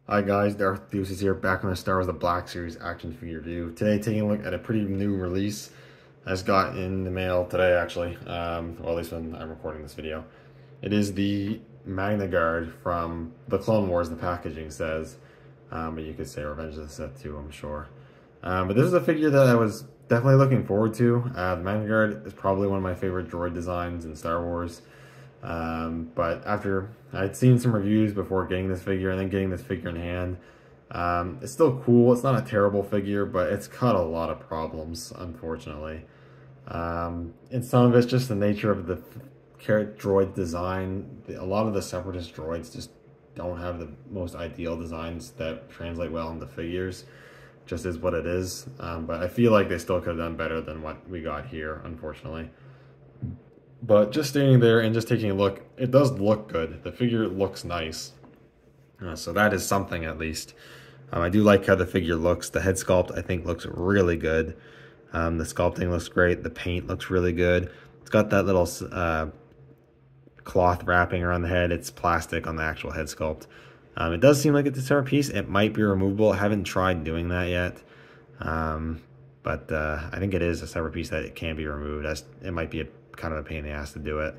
Hi guys, Darth Deuces here, back on the Star Wars The Black Series action figure review. Today taking a look at a pretty new release I just got in the mail today actually, well at least when I'm recording this video. It is the Magnaguard from the Clone Wars, the packaging says, but you could say Revenge of the Sith too, I'm sure. But this is a figure that I was definitely looking forward to. The Magnaguard is probably one of my favorite droid designs in Star Wars. But after I'd seen some reviews before getting this figure and then getting this figure in hand, it's still cool. It's not a terrible figure, but it's got a lot of problems, unfortunately. And some of it's just the nature of the carrot droid design. A lot of the Separatist droids just don't have the most ideal designs that translate well into figures. Just is what it is. But I feel like they still could have done better than what we got here, unfortunately. But just standing there and just taking a look, it does look good. The figure looks nice. So that is something at least. I do like how the figure looks. The head sculpt, I think, looks really good. The sculpting looks great. The paint looks really good. It's got that little cloth wrapping around the head. It's plastic on the actual head sculpt. It does seem like it's a separate piece. It might be removable. I haven't tried doing that yet. But I think it is a separate piece that it can be removed. It might be kind of a pain in the ass to do it.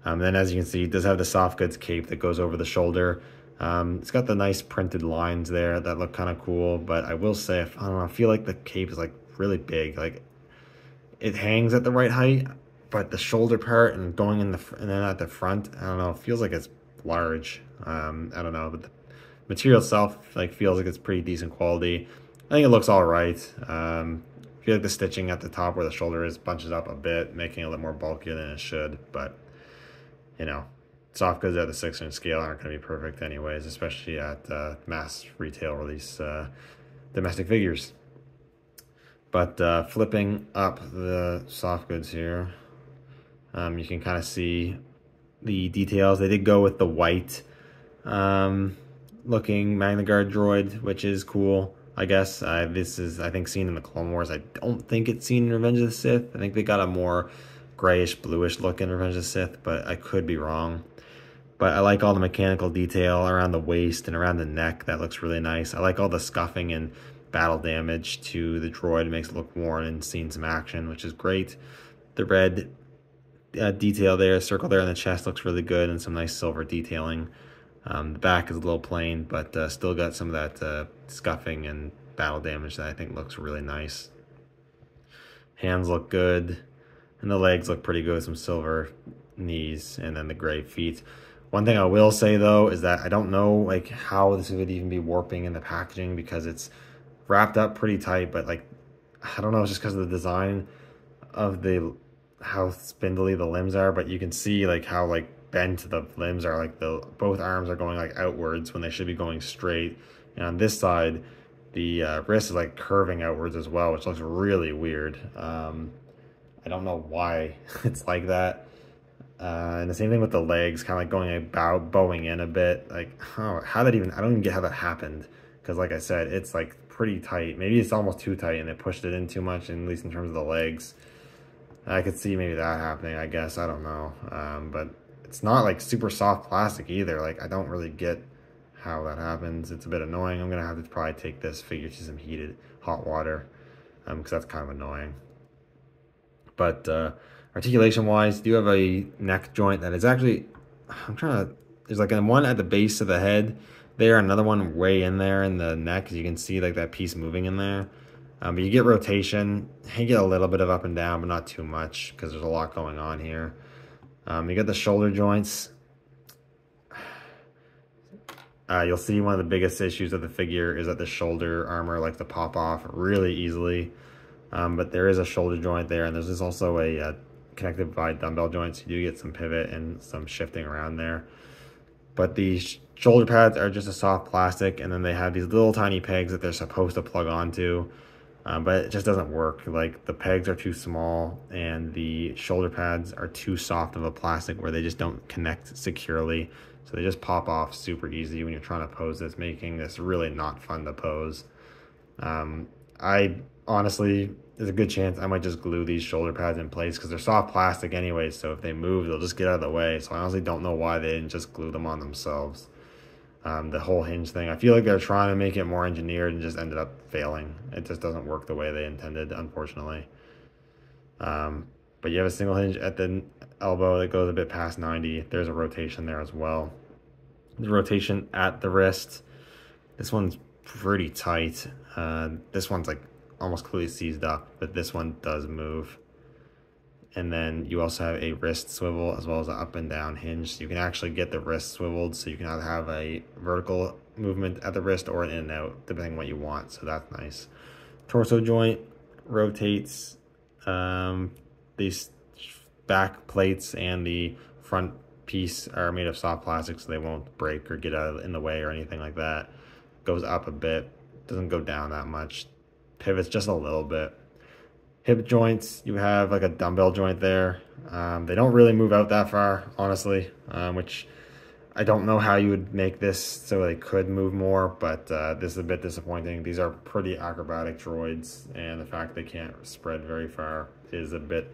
Then as you can see, it does have the soft goods cape that goes over the shoulder. It's got the nice printed lines there that look kind of cool, but I will say, I don't know, I feel like the cape is like really big. Like it hangs at the right height, but the shoulder part and going in and then at the front, I don't know, it feels like it's large. I don't know, but the material itself like feels like it's pretty decent quality. I think it looks all right. I feel like the stitching at the top where the shoulder is bunches up a bit, making it a little more bulkier than it should. But, you know, soft goods at the 6-inch scale aren't going to be perfect anyways, especially at mass retail release domestic figures. But flipping up the soft goods here, you can kind of see the details. They did go with the white looking Magnaguard droid, which is cool. I guess this is, I think, seen in the Clone Wars. I don't think it's seen in Revenge of the Sith. I think they got a more grayish, bluish look in Revenge of the Sith, but I could be wrong. But I like all the mechanical detail around the waist and around the neck. That looks really nice. I like all the scuffing and battle damage to the droid. It makes it look worn and seen some action, which is great. The red detail there, circle there in the chest looks really good, and some nice silver detailing. The back is a little plain, but still got some of that scuffing and battle damage that I think looks really nice. Hands look good, and the legs look pretty good with some silver knees and then the gray feet. One thing I will say though is that I don't know like how this would even be warping in the packaging because it's wrapped up pretty tight, but like I don't know, it's just because of the design of how spindly the limbs are, but you can see like how like bent the limbs are, like both arms are going like outwards when they should be going straight, and on this side the wrist is like curving outwards as well, which looks really weird. I don't know why it's like that. And the same thing with the legs, kind of like going like bowing in a bit. Like how that even, I don't even get how that happened, because like I said, it's like pretty tight. Maybe it's almost too tight and they pushed it in too much, at least in terms of the legs. I could see maybe that happening, I guess. I don't know. But it's not like super soft plastic either. Like I don't really get how that happens. It's a bit annoying. I'm gonna have to probably take this figure to some heated hot water, because that's kind of annoying. But articulation wise, do have a neck joint that is actually, there's like one at the base of the head there, another one way in there in the neck. You can see like that piece moving in there. But you get rotation, you get a little bit of up and down, but not too much because there's a lot going on here. You get the shoulder joints. You'll see one of the biggest issues of the figure is that the shoulder armor likes to pop off really easily. But there is a shoulder joint there, and there's also a connected by dumbbell joints. You do get some pivot and some shifting around there. But the shoulder pads are just a soft plastic, and then they have these little tiny pegs that they're supposed to plug onto. But it just doesn't work. Like the pegs are too small and the shoulder pads are too soft of a plastic where they just don't connect securely. So they just pop off super easy when you're trying to pose this, making this really not fun to pose. I honestly, there's a good chance I might just glue these shoulder pads in place because they're soft plastic anyway. So if they move, they'll just get out of the way. So I honestly don't know why they didn't just glue them on themselves. The whole hinge thing, I feel like they're trying to make it more engineered and just ended up failing. It just doesn't work the way they intended, unfortunately. But you have a single hinge at the elbow that goes a bit past 90. There's a rotation there as well. The rotation at the wrist. This one's pretty tight. This one's like almost completely seized up, but this one does move. And then you also have a wrist swivel as well as an up and down hinge. So you can actually get the wrist swiveled, so you can either have a vertical movement at the wrist or an in and out, depending on what you want. So that's nice. Torso joint rotates. These back plates and the front piece are made of soft plastic, so they won't break or get out in the way or anything like that. Goes up a bit, doesn't go down that much. Pivots just a little bit. Hip joints, you have like a dumbbell joint there. They don't really move out that far, honestly, which I don't know how you would make this so they could move more, but this is a bit disappointing. These are pretty acrobatic droids, and the fact they can't spread very far is a bit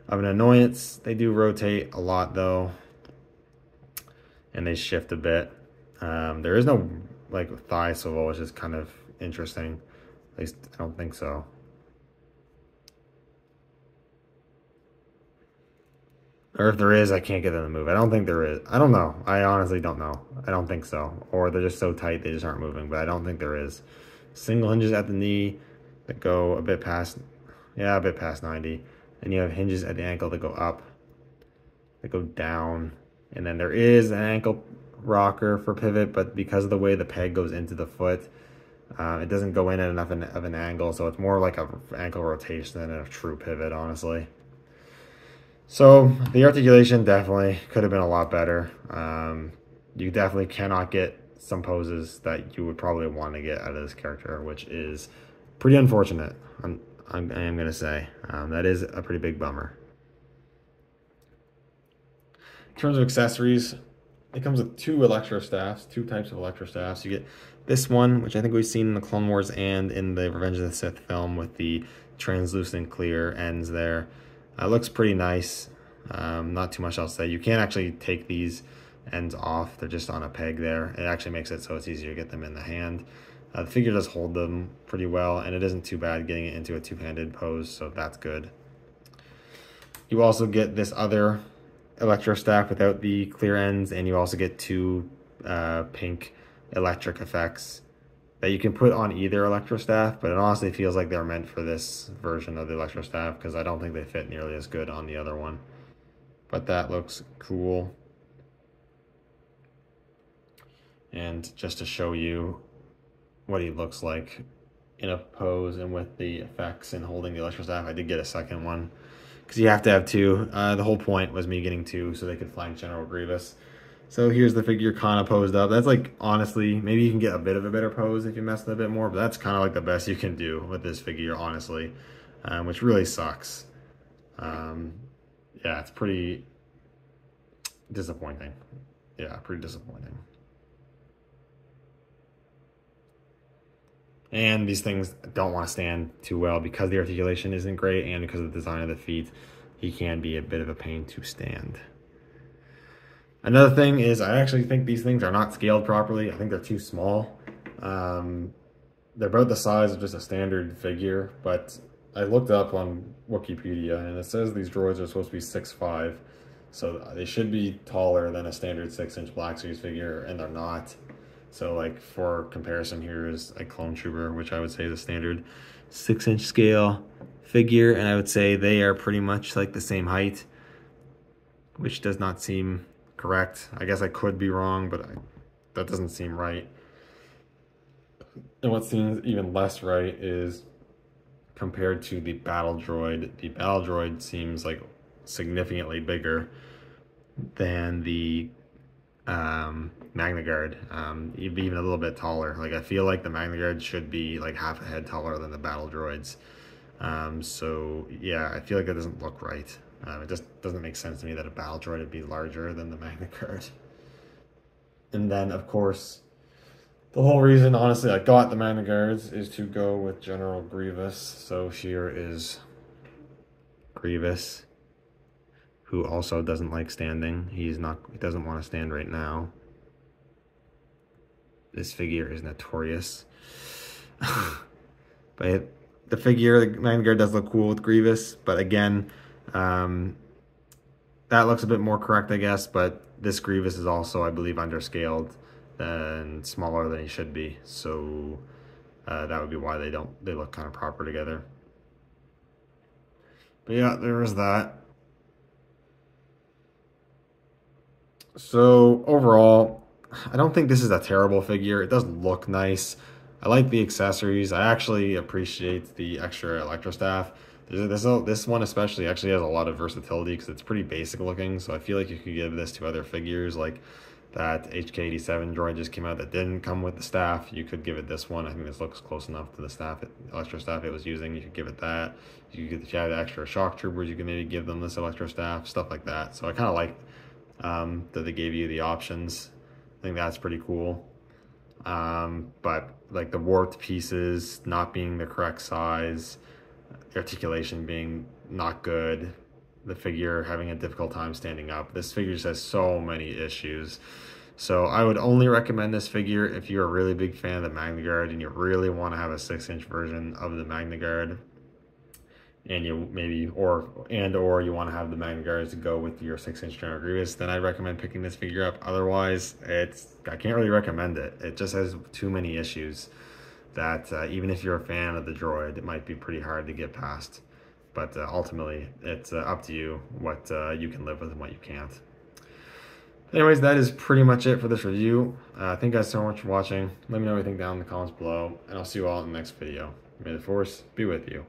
of an annoyance. They do rotate a lot though, and they shift a bit. There is no like thigh swivel, which is kind of interesting. At least I don't think so. Or if there is, I can't get them to move. I don't think there is. I don't know. I honestly don't know. I don't think so. Or they're just so tight they just aren't moving, but I don't think there is. Single hinges at the knee that go a bit past, yeah, a bit past 90. And you have hinges at the ankle that go up, that go down. And then there is an ankle rocker for pivot, but because of the way the peg goes into the foot, it doesn't go in at enough of an angle, so it's more like a ankle rotation than a true pivot, honestly. So the articulation definitely could have been a lot better. You definitely cannot get some poses that you would probably want to get out of this character, which is pretty unfortunate. I am going to say that is a pretty big bummer. In terms of accessories, it comes with two electrostaffs, two types of electrostaffs. You get this one, which I think we've seen in the Clone Wars and in the Revenge of the Sith film with the translucent clear ends there. It looks pretty nice. Not too much else to say. You can't actually take these ends off. They're just on a peg there. It actually makes it so it's easier to get them in the hand. The figure does hold them pretty well, and it isn't too bad getting it into a two-handed pose, so that's good. You also get this other electro staff without the clear ends, and you also get two pink electric effects that you can put on either electro staff, but it honestly feels like they're meant for this version of the electro staff because I don't think they fit nearly as good on the other one. But that looks cool. And just to show you what he looks like in a pose and with the effects and holding the electro staff, I did get a second one because you have to have two. The whole point was me getting two so they could flank General Grievous. So here's the figure kind of posed up. That's like, honestly, maybe you can get a bit of a better pose if you mess with it a bit more, but that's kind of like the best you can do with this figure, honestly, which really sucks. Yeah, it's pretty disappointing. Yeah, pretty disappointing. And these things don't want to stand too well because the articulation isn't great and because of the design of the feet, he can be a bit of a pain to stand. Another thing is I actually think these things are not scaled properly. I think they're too small. They're about the size of just a standard figure, but I looked up on Wikipedia and it says these droids are supposed to be 6'5", so they should be taller than a standard 6-inch Black Series figure, and they're not. So like for comparison, here is a Clone Trooper, which I would say is a standard 6-inch scale figure, and I would say they are pretty much like the same height, which does not seem correct. I guess I could be wrong, but that doesn't seem right. And what seems even less right is compared to the battle droid. The battle droid seems like significantly bigger than the Magnaguard, even a little bit taller. Like I feel like the Magnaguard should be like half a head taller than the battle droids. So yeah, I feel like that doesn't look right. It just doesn't make sense to me that a battle droid would be larger than the Magnaguard. And then, of course, the whole reason, honestly, I got the Magnaguards is to go with General Grievous. So here is Grievous, who also doesn't like standing. He doesn't want to stand right now. This figure is notorious. But the figure, the Magnaguard does look cool with Grievous, but again, that looks a bit more correct, I guess, but this Grievous is also, I believe, underscaled and smaller than he should be, so that would be why they look kind of proper together. But yeah, there was that. So overall, I don't think this is a terrible figure. It does look nice. I like the accessories. I actually appreciate the extra electro staff. This one especially actually has a lot of versatility because it's pretty basic looking. So I feel like you could give this to other figures, like that HK87 droid just came out that didn't come with the staff. You could give it this one. I think this looks close enough to the staff, electro staff it was using. You could give it that. If you had extra shock troopers, you could maybe give them this electro staff, stuff like that. So I kind of like that they gave you the options. I think that's pretty cool. But like the warped pieces not being the correct size, articulation being not good, the figure having a difficult time standing up. This figure just has so many issues. So I would only recommend this figure if you're a really big fan of the Magnaguard and you really want to have a 6-inch version of the Magnaguard. And you maybe or you want to have the Magnaguards to go with your 6-inch General Grievous, then I'd recommend picking this figure up. Otherwise, I can't really recommend it. It just has too many issues that even if you're a fan of the droid, it might be pretty hard to get past. But ultimately, it's up to you what you can live with and what you can't. Anyways, that is pretty much it for this review. Thank you guys so much for watching. Let me know what you think down in the comments below, and I'll see you all in the next video. May the Force be with you.